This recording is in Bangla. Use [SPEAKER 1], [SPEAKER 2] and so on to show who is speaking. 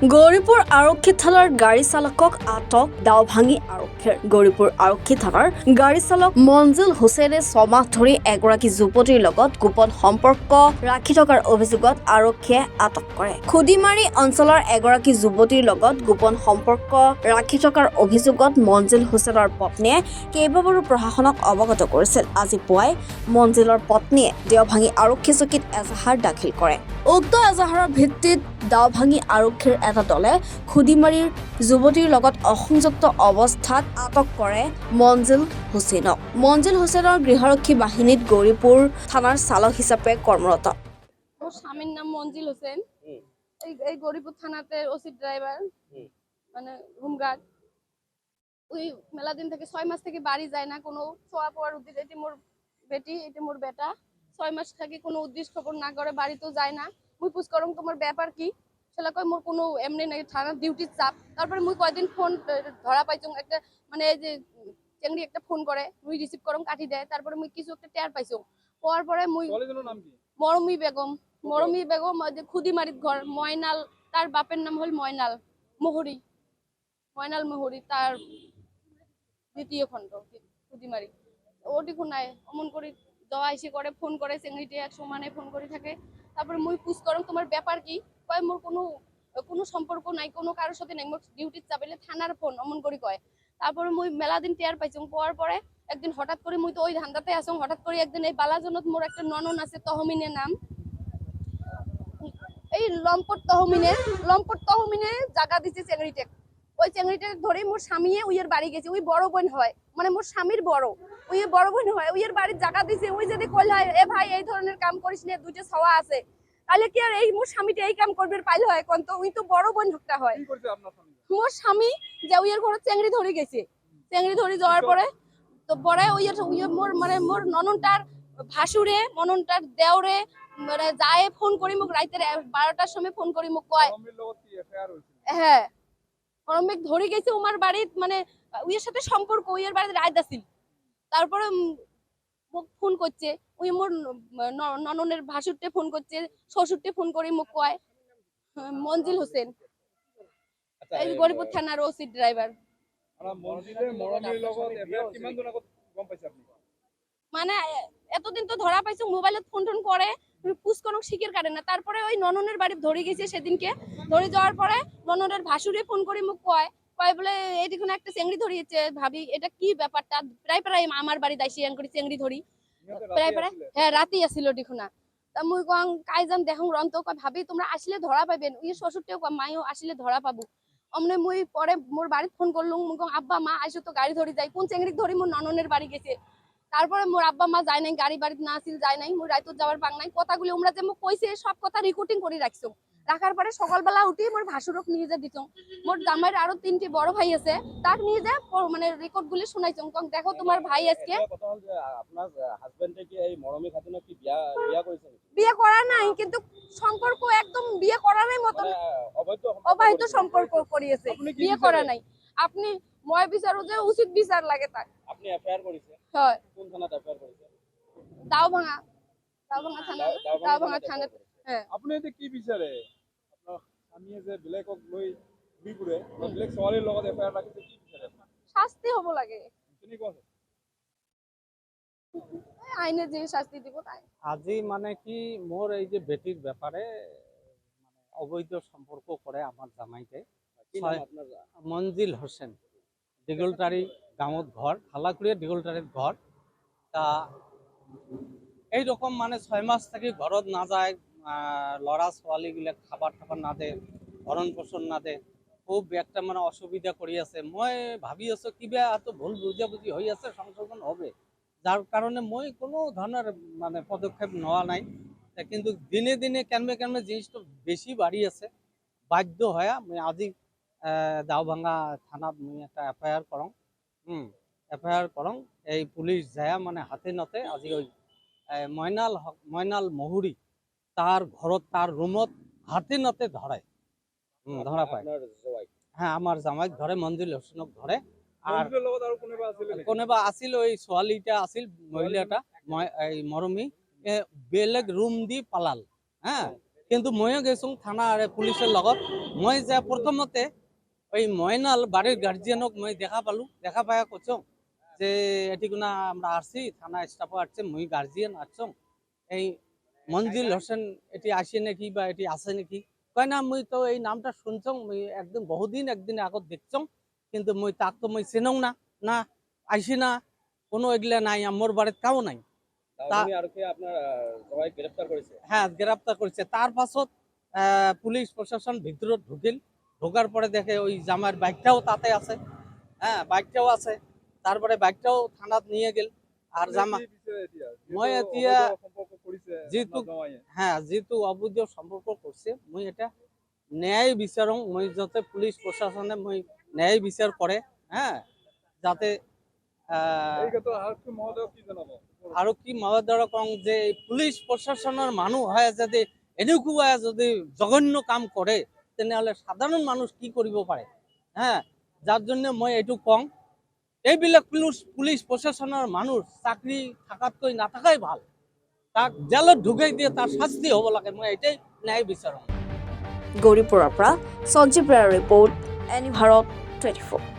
[SPEAKER 1] গৌৰীপুৰ আৰক্ষী থানাৰ গাড়ী চালকক আটক দাওভাঙি আৰক্ষীৰ। গৌৰীপুৰ আৰক্ষী থানাৰ গাড়ী চালক মঞ্জিল হুছেইনে 6 মাহ ধৰি এগৰাকী যুৱতীৰ লগত গোপন সম্পৰ্ক ৰাখি থকাৰ অভিযোগত আৰক্ষীয়ে আটক কৰে। খুদিমাৰী অঞ্চলৰ এগৰাকী যুৱতীৰ লগত গোপন সম্পৰ্ক ৰাখি থকাৰ অভিযোগত মঞ্জিল হুছেইনৰ পত্নীয়ে কেইবাবাৰো প্ৰশাসনক অৱগত কৰিছিল। আজি পুৱাই মঞ্জিলৰ পত্নীয়ে দেওভাঙি আৰক্ষী চকীত এজাহাৰ দাখিল কৰে। উক্ত এজাহাৰৰ ভিত্তিত দাওভাঙি আৰক্ষীৰ এটা দলে খুদিমাৰীৰ যুৱতীৰ লগত অসংযুক্ত অৱস্থাত আটক কৰে মঞ্জিল হুছেইনক। মঞ্জিল হুছেইনৰ গৃহৰক্ষী বাহিনীত গৌৰীপুৰ থানাৰ চালক হিচাপে কৰ্মৰত।
[SPEAKER 2] ওর স্বামীর নাম মঞ্জিল হোসেন। এই গরিপুর থানাতে ওসি ড্রাইভার, মানে হোমগার্ড। ওই মেলা দিন থেকে 6 মাস থেকে বাড়ি যায় না, কোনো ছোঁয়া পোয়ার উদ্দেশ্যে। এটি মোর বেটি, এটি মোর বেটা। 6 মাস থেকে কোনো উদ্দেশ্য খবর না করে বাড়িতেও যায় না। মুই পুছ করম তোমার ব্যাপার কি, সেটা কয় মোর কোনো এমনি নাই, থানার ডিউটির চাপ। তারপরে মুই কয়দিন ফোন ধরা পাইছুম, একটা মানে এই যে চেংড়ি একটা ফোন করে, মুই রিসিভ করম, কাটি দেয়। তারপরে মুই কিছু একটা টের পাইছুম। পাওয়ার পরে মুই মরমি বেগম, মরমি বেগম ওই যে খুদিমারির ঘর, ময়নাল, তার বাপের নাম হল ময়নাল মোহরি, ময়নাল মোহরি, তার দ্বিতীয় খণ্ড খুদিমারি। ওটি খুনায় অমন করে যাওয়া এসে করে, ফোন করে, চেংড়িটি এক সমানে ফোন করে থাকে। তারপরে মুই পুছ করম তোমার ব্যাপার কি, কয় মোর কোনো সম্পর্ক নাই, কোনো কারোর সাথে নাই, মোর ডিউটির চাপেলে থানার ফোন, অমন করে কয়। তারপরে মুই মেলা দিন টের পাইছুম। পাওয়ার পরে একদিন হঠাৎ করে মুই তো ওই ধান্দাতে আসুম, হঠাৎ করে একদিন এই বালাজনত মোর একটা ননন আছে, তহমিনের নাম, এই লম্পট তহমিনে জায়গা দিছে চেংড়িতে। ওই চেংড়িতে ধরে মোর স্বামীয়ে উইয়ের বাড়ি গেছে। ওই বড় বোন হয়, মানে মোর স্বামীর বড়, ওই বড় বোন হয়। উইয়ের বাড়ির জায়গা দিছে। ওই যদি কইল হয় এ ভাই এই ধরনের কাম করিস না, দুইটা ছাওয়া আছে, তাহলে কি আর এই মোর স্বামীটা এই কাম করবে পাইল হয় কোন? তো ওই তো বড় বোন হকটা হয়। মোর স্বামী যে উইয়ের ঘরে চেংড়ি ধরে গেছে। চেংড়ি ধরে যাওয়ার পরে তো পরে উইয়ের মোর মানে মোর নননটার ভাসুরে, নননটার দেওরে মানে যায় ফোন করি মোক রাইতের 12টার সময় ফোন করি মোক কয় হ্যাঁ অরমেক ধরে গেছে উমার বাড়িত, মানে উইয়ের সাথে সম্পর্ক, উইয়ের বাড়িতে রাইত আছিল। তারপরে মোক ফোন করছে, উই মোর নননের ভাসুরতে ফোন করছে, শ্বশুরতে ফোন করি মোক কয় মঞ্জিল হোসেন, এই গরিপুর থানার ওসি ড্রাইভার। মানে এতদিন তো ধরা পাইছো, মোবাইলত ফোন টোন করে, পুষ কোনো শিখের কাটে না। তারপরে ওই নননের বাড়ি ধরে গেছে সেদিনকে। ধরে যাওয়ার পরে নননের ভাসুরে ফোন করে মুখ কয় বলে এইদিকে একটা চেংড়ি ধরিয়েছে ভাবি, এটা কি ব্যাপারটা? প্রায় প্রায় আমার বাড়ি দাইছি করি চেংড়ি ধরি, প্রায় প্রায় হ্যাঁ রাতেই আসিল ডিখুনা। তা মুই কং কাইজাম দেখুন রন্ত কয় ভাবি তোমরা আসলে ধরা পাবেন, ওই শ্বশুরটেও কয় মাইও আসলে ধরা পাবো। অমনে মুই পরে মোর বাড়িত ফোন করলুম, মুই কং আব্বা মা আইসো তো গাড়ি ধরি যাই, কোন চেংড়ি ধরি মোর নননের বাড়ি গেছে। তারপরে মোর আব্বা মা যায় নাই, গাড়ি বাড়িতে না আসিল, যায় নাই, মোর রাইত যাওয়ার পাং নাই। কথাগুলি আমরা যে মোক কইছে সব কথা রেকর্ডিং করে রাখছো। রাখার পরে সকালবেলা উঠি মোর ভাসুরক নিয়ে যা দিত। মোর জামাইয়ের আরো 3টি বড় ভাই আছে, তাক নিয়ে যা মানে রেকর্ড গুলি শুনাইছো, কং দেখো তোমার ভাই আজকে
[SPEAKER 3] আপনার হাজবেন্ডে কি এই মরমী খাতুনক কি বিয়া করেছে?
[SPEAKER 2] বিয়ে করা নাই, কিন্তু সম্পর্ক একদম বিয়ে করারই মতো অবৈধ সম্পর্ক করিয়েছে, বিয়ে করা নাই। আপনি ময় বিচারও যে উচিত বিচার লাগে তাক।
[SPEAKER 3] আপনি এফআইআর করেছে?
[SPEAKER 2] হয়।
[SPEAKER 3] কোন থানাতে এফআইআর করেছে?
[SPEAKER 2] দাওভাঙা থানা। হ্যাঁ।
[SPEAKER 4] আপনি এতে কি বিচারে আপনার স্বামী যে ব্লেকক লৈ ঘুৰি ফুৰে ব্লেক ছোৱালীৰ লগত এফআইআৰ ৰাখিছে, কি বিচাৰে?
[SPEAKER 2] শাস্তি হব লাগে,
[SPEAKER 4] তিনি কথা
[SPEAKER 2] আইনে যে শাস্তি দিব তাই।
[SPEAKER 5] আজি মানে কি মোর এই যে বেটির ব্যাপারে মানে অবৈধ সম্পর্ক করে আমার জামাইতে,
[SPEAKER 3] কি নাম আপনার?
[SPEAKER 5] মঞ্জিল হোসেন, দীঘলটারি গাঁৱত ঘর, হালাকুড়িয়া দীঘলটারির ঘর। তা এইরকম মানে 6 মাস থেকে ঘরত না যায়, লড়া ছোৱালীগুলা খাবার টাবার না দে, ভরণ পোষণ না দে, খুব একটা মানে অসুবিধা করি আছে। মই ভাবি আছো কিবা এত ভুল বুঝাবুঝি হয়ে আছে, সংশোধন হবে, যার কারণে মই কোনো ধরনের মানে পদক্ষেপ নেওয়া নাই। কিন্তু দিনে দিনে কেনমে জিনিসটা বেশি বাড়ি আছে, বাধ্য হয়ে মই আজি দাওভাঙা থানাত মই একটা এফআইআর করং। এফআইআর করং, এই পুলিশ যায় মানে হাতে নতে আজি ওই ময়নাল মহুরি তার ঘরত, তার রুমত হাতে নতে ধরায়, ধরা পায়। হ্যাঁ আমার জামাইক ধরে, মঞ্জিল হোসেনক ধরে। আর কোনেবা আছিল ওই ছোৱালীটা আছিল, মহিলাটা এই মরমি বেলেগ রুম দি পালাল। হ্যাঁ কিন্তু ময়ো গেছো থানা আর পুলিশের লগত। মই যে প্রথমতে ওই ময়নাল বাড়ির গার্জিয়ানক মই দেখা পালো, দেখা পায়া করছো যে এটি কোনা আমরা আসছি, থানা স্টাফও আসছে, মই গার্জিয়ান আসছো, এই মঞ্জিল হোসেন এটি আসে নাকি বা এটি আছে নাকি? কয় না মুই তো এই নামটা শুনছো, মুই একদিন বহুদিন একদিন আগত দেখছো, কিন্তু মুই তাক তো মুই চিনও না, না আইসি না, কোনো এগুলা নাই, আমার বাড়িতে কাউ নাই।
[SPEAKER 3] দাওভাঙি আরক্ষী আপনার সবাই গ্রেফতার করেছে।
[SPEAKER 5] হ্যাঁ, গ্রেপ্তার করেছে। তার পাছত পুলিশ প্রশাসন ভিতৰত ঢুকিল, ঢোকার পরে দেখে ওই জামার বাইকটাও তাতে আছে, হ্যাঁ বাইকটাও আছে। তারপরে বাইকটাও থানাত নিয়ে গেল। আর জামা মই এতিয়া যেহেতু হ্যাঁ যেহেতু অবৈধ সম্পর্ক করছে, মই এটা ন্যায় বিচারং, মই যাতে পুলিশ প্রশাসনে মই ন্যায় বিচার করে, হ্যাঁ যাতে আৰু কি মহোদয় কওঁ যে পুলিশ প্ৰশাসনৰ মানুহ হয় যদি এনেকুৱা যদি জঘন্য কাম কৰে, তেনেহ'লে সাধাৰণ মানুহ কি কৰিব পাৰে, হ্যাঁ যাৰ জন্য মই এইটো কওঁ এইবিলাক পুলিশ প্ৰশাসনৰ মানুহ চাকৰি থাকাতকৈ নাথাকাই ভাল, তাক জেলত ঢুকাই দিয়ে তাৰ শাস্তি হ'ব লাগে, মই এটাই ন্যায় বিচাৰোঁ।
[SPEAKER 1] গৌৰীপুৰৰ পৰা সঞ্জীৱ ৰায়ৰ ৰিপৰ্ট, এনি ভাৰত 24।